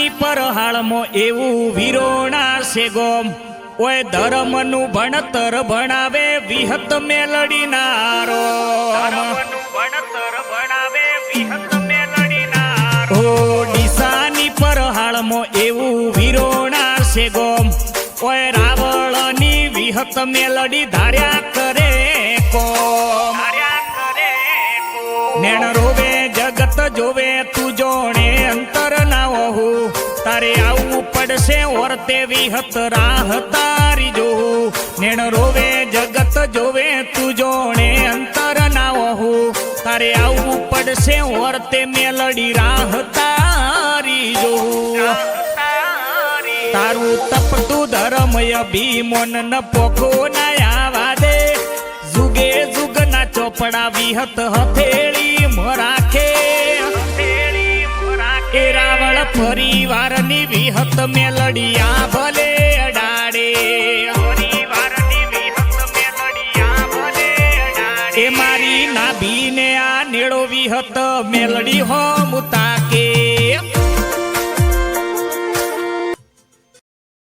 ડીસાની પરહાળમાં એવું વિરોણા છે ગોમ ઓય ધર્મનું ભણતર ભણાવે વિહત મેલડી નારો ઓ ડીસાની પરહાળમાં એવું વિરોણા છે ગોમ ઓય રાવળની વિહત મેલડી ધાર્યા કરે કોમ નેણ રોવે જગત જોવે તું જોણે અંતર ના હોઉ તારે આવવું પડશે ઓરતે વિહત રાહ તારી જોઉં નેણ રોવે જગત જોવે તું જોણે અંતર ના હોઉ તારે આવવું પડશે ઓરતે મેલડી રાહ તારી જોઉં તારું તપતું ધર્મ અભિમન ન પોખો ના આવા દે જુગે જુગ ના ચોપડા વિહત હથેળી મરાખે એ રાવળ પરિવારની વિહત મેલડિયા ભલે અડાડે એ મારી નાભીને આ નેળો વિહત મેલડી હો મુતા